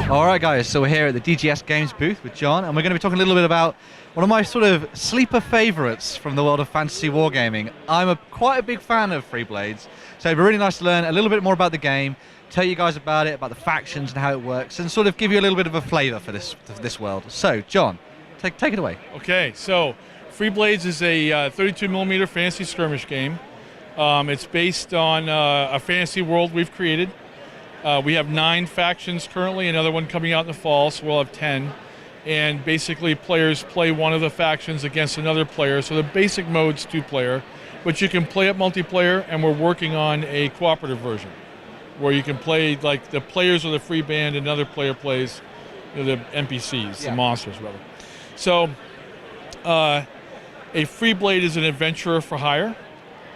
Alright guys, so we're here at the DGS Games booth with John, and we're going to be talking a little bit about one of my sort of sleeper favourites from the world of fantasy wargaming. I'm quite a big fan of Freeblades, so it'd be really nice to learn a little bit more about the game, tell you guys about it, about the factions and how it works, and sort of give you a little bit of a flavour for this world. So, John, take it away. Okay, so Freeblades is a 32mm fantasy skirmish game. It's based on a fantasy world we've created. We have 9 factions currently, another one coming out in the fall, so we'll have 10. And basically players play one of the factions against another player. So the basic mode's 2-player, but you can play it multiplayer, and we're working on a cooperative version where you can play like the players of the free band and another player plays the NPCs, the monsters, rather. So a Freeblade is an adventurer for hire.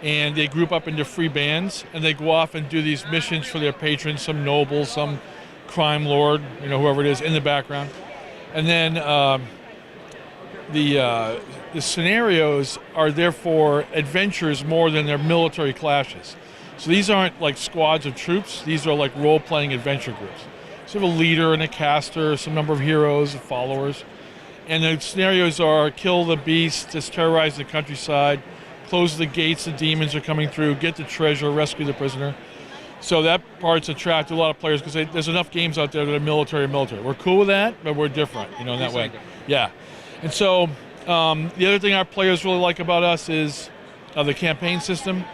And they group up into free bands, and they go off and do these missions for their patrons, some noble, some crime lord, whoever it is in the background. And then the scenarios are therefore adventures more than they're military clashes. So these aren't like squads of troops, these are like role-playing adventure groups. So you have a leader and a caster, some number of heroes, followers. And the scenarios are kill the beast, just terrorize the countryside, close the gates, the demons are coming through, get the treasure, rescue the prisoner. So that part's attracted a lot of players because there's enough games out there that are military. We're cool with that, but we're different, in that way. Yeah. And so the other thing our players really like about us is the campaign system.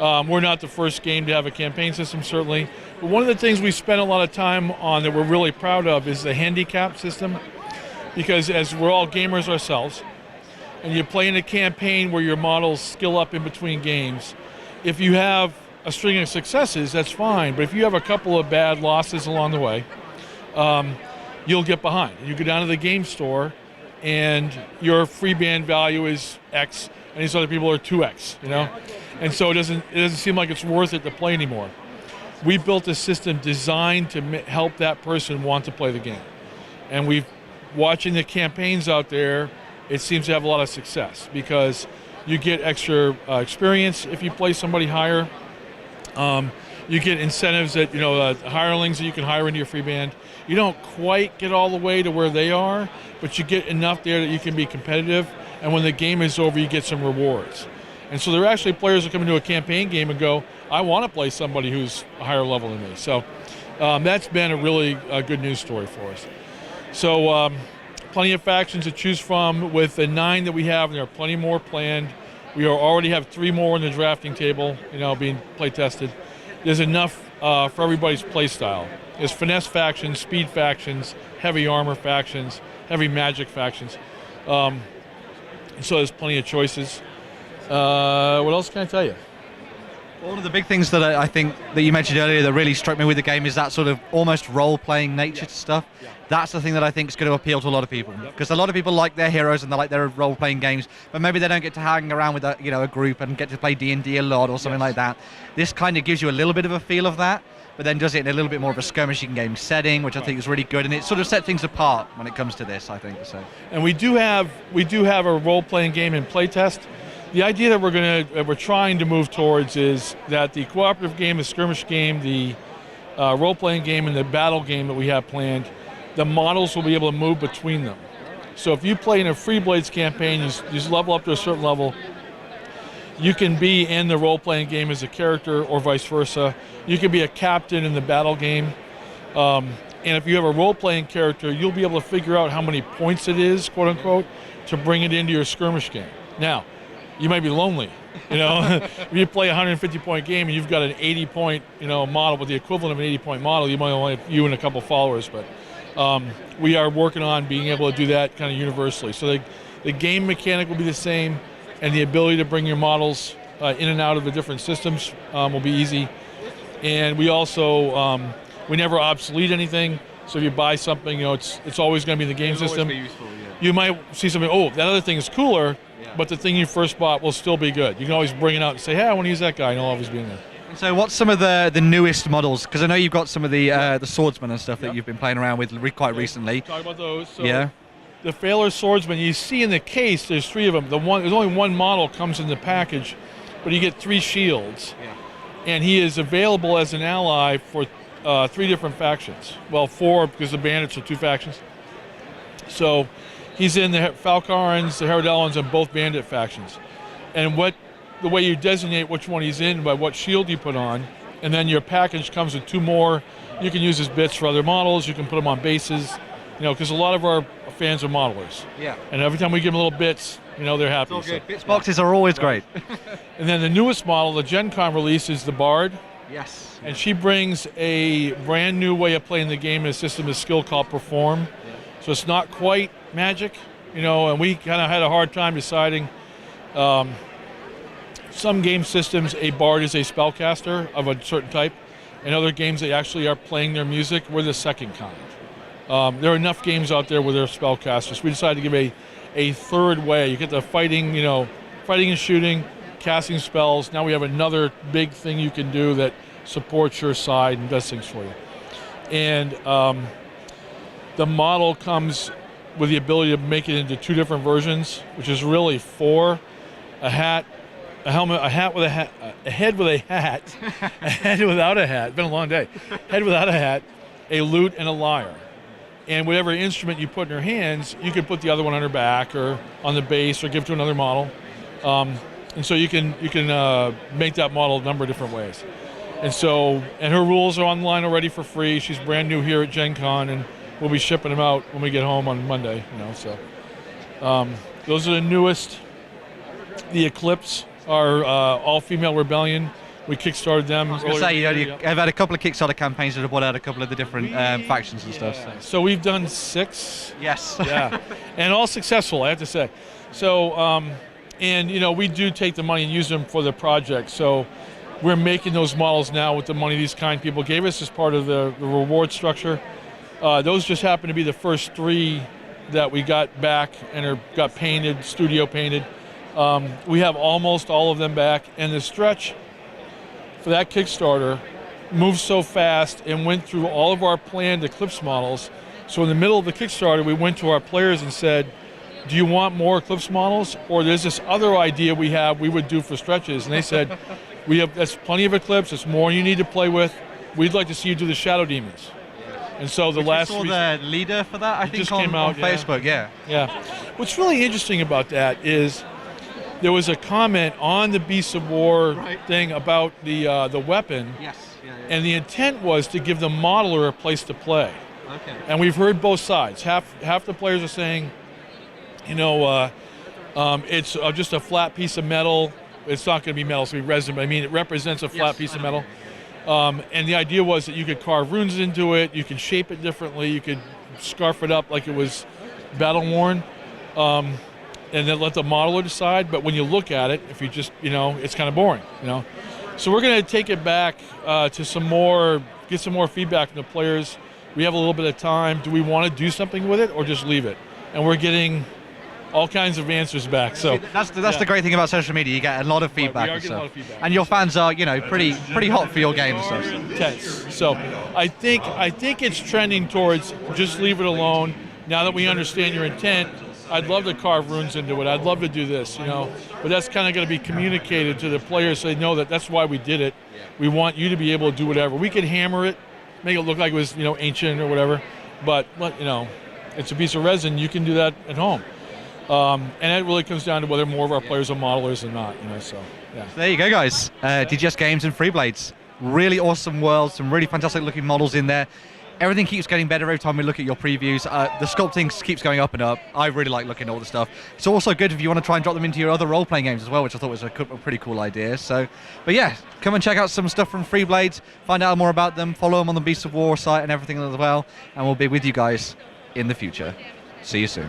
We're not the first game to have a campaign system, certainly. But one of the things we spent a lot of time on that we're really proud of is the handicap system. Because as we're all gamers ourselves, and you play in a campaign where your models skill up in between games, if you have a string of successes, that's fine. But if you have a couple of bad losses along the way, you'll get behind. You go down to the game store, and your free band value is X, and these other people are 2X, And so it doesn't seem like it's worth it to play anymore. We built a system designed to help that person want to play the game. And we've watching the campaigns out there, it seems to have a lot of success because you get extra experience if you play somebody higher. You get incentives that, hirelings that you can hire into your free band. You don't quite get all the way to where they are, but you get enough there that you can be competitive. And when the game is over, you get some rewards. And so there are actually players that come into a campaign game and go, I want to play somebody who's a higher level than me. So that's been a really good news story for us. So plenty of factions to choose from. With the 9 that we have, and there are plenty more planned. We already have 3 more on the drafting table, being play tested. There's enough for everybody's play style. There's finesse factions, speed factions, heavy armor factions, heavy magic factions. So there's plenty of choices. What else can I tell you? One of the big things that I think that you mentioned earlier that really struck me with the game is that sort of almost role-playing nature to stuff. Yeah. That's the thing that I think is going to appeal to a lot of people, because a lot of people like their heroes and they like their role-playing games, but maybe they don't get to hang around with a group and get to play D&D a lot or something like that. This kind of gives you a little bit of a feel of that, but then does it in a little bit more of a skirmishing game setting, which I think is really good, and it sort of sets things apart when it comes to this, I think. So. And we do have a role-playing game in playtest. The idea that we're trying to move towards is that the cooperative game, the skirmish game, the role-playing game, and the battle game that we have planned, the models will be able to move between them. So if you play in a Freeblades campaign, you level up to a certain level, you can be in the role-playing game as a character or vice versa. You can be a captain in the battle game. And if you have a role-playing character, you'll be able to figure out how many points it is, quote-unquote, to bring it into your skirmish game. Now, you might be lonely, If you play a 150-point game and you've got an 80-point, model with the equivalent of an 80-point model, you might only have you and a couple followers. But we are working on being able to do that kind of universally. So the game mechanic will be the same, and the ability to bring your models in and out of the different systems will be easy. And we also we never obsolete anything. So if you buy something, it's always going to be in the game system. Always be useful, yeah. You might see something. Oh, that other thing is cooler. But the thing you first bought will still be good. You can always bring it out and say, hey, I want to use that guy, and it'll always be in there. And so what's some of the newest models? Because I know you've got some of the swordsmen and stuff that you've been playing around with quite recently. Talk about those. So the Failer swordsman, you see in the case, there's 3 of them. There's only one model comes in the package, but you get 3 shields. Yeah. And he is available as an ally for 3 different factions. Well, 4 because the bandits are 2 factions. So he's in the Falcarans, the Herodellans, and both bandit factions. And the way you designate which one he's in by what shield you put on, and then your package comes with 2 more. You can use his bits for other models. You can put them on bases, because a lot of our fans are modelers. Yeah. And every time we give them little bits, they're happy. It's all good. Bits boxes are always great. And then the newest model, the Gen Con release, is the Bard. Yes. And she brings a brand new way of playing the game in a system of skill called Perform. Yeah. So it's not quite magic, and we kind of had a hard time deciding. Some game systems, a bard is a spellcaster of a certain type. In other games, they actually are playing their music. We're the second kind. There are enough games out there where they're spellcasters. We decided to give a third way. You get the fighting, fighting and shooting, casting spells. Now we have another big thing you can do that supports your side and does things for you. And the model comes with the ability to make it into 2 different versions, which is really 4, a hat, a helmet, a hat with a hat, a head with a hat, a head without a hat. It's been a long day. Head without a hat, a lute, and a lyre. And whatever instrument you put in her hands, you can put the other one on her back or on the base or give to another model. And so you can make that model a number of different ways. And her rules are online already for free. She's brand new here at Gen Con, and we'll be shipping them out when we get home on Monday. Those are the newest. The Eclipse, our all-female rebellion. We kickstarted them. I was going to say, I've had a couple of Kickstarter campaigns that have brought out a couple of the different factions and stuff. So we've done 6. Yes. Yeah, and all successful, I have to say. So, we do take the money and use them for the project. So we're making those models now with the money these kind people gave us as part of the reward structure. Those just happen to be the first 3 that we got back and got painted, studio painted. We have almost all of them back, and the stretch for that Kickstarter moved so fast and went through all of our planned Eclipse models. So in the middle of the Kickstarter, we went to our players and said, do you want more Eclipse models? Or there's this other idea we would do for stretches. And they said, that's plenty of Eclipse, it's more you need to play with. We'd like to see you do the Shadow Demons. And so the last... You saw the leader for that, I think, just came out, on Facebook, yeah. What's really interesting about that is there was a comment on the Beasts of War thing about the weapon. Yes. And the intent was to give the modeler a place to play. Okay. And we've heard both sides. Half the players are saying, it's just a flat piece of metal. It's not going to be metal, it's going to be resin, but I mean, it represents a flat piece of metal. And the idea was that you could carve runes into it, you could shape it differently, you could scarf it up like it was battle-worn, and then let the modeler decide. But when you look at it, if you just, it's kind of boring, So we're going to take it back to get some more feedback from the players. We have a little bit of time. Do we want to do something with it or just leave it? And we're getting all kinds of answers back. So that's the great thing about social media. You get a lot of feedback and stuff. And your fans are, pretty hot for your game and stuff. Intense. So I think it's trending towards just leave it alone. Now that we understand your intent, I'd love to carve runes into it. I'd love to do this, But that's kind of going to be communicated to the players so they know that that's why we did it. We want you to be able to do whatever. We could hammer it, make it look like it was, ancient or whatever. But it's a piece of resin. You can do that at home. And it really comes down to whether more of our players are modelers or not, So there you go, guys. DGS Games and Freeblades. Really awesome world, some really fantastic looking models in there. Everything keeps getting better every time we look at your previews. The sculpting keeps going up and up. I really like looking at all the stuff. It's also good if you want to try and drop them into your other role-playing games as well, which I thought was a pretty cool idea. So, but yeah, come and check out some stuff from Freeblades, find out more about them, follow them on the Beasts of War site and everything as well, and we'll be with you guys in the future. See you soon.